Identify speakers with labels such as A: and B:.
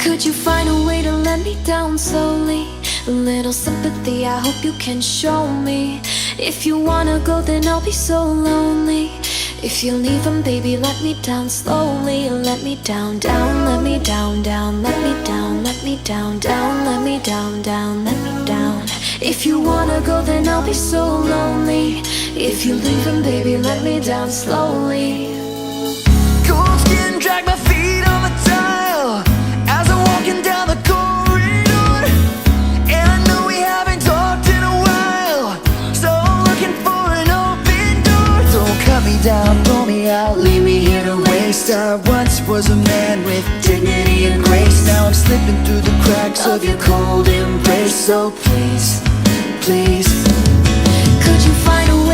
A: Could you find a way to let me down slowly? A little sympathy, I hope you can show me. If you wanna go, then I'll be so lonely. If you're leaving, baby, let me down slowly. Let me down, down, let me down, down, let me down, let me down, down, let me down, down, let me down. If you wanna go, then I'll be so lonely. If you're leaving, baby, let me down slowly.
B: Cold skin, drag my feet on the tile as I'm walking down the corridor. And I know we haven't talked in a while, so I'm looking for an open door. Don't cut me down, pull me out, leave me here to waste. I once was a man with dignity and grace. Now I'm slipping through the cracks of your cold embrace. So please, please,
A: could you find a way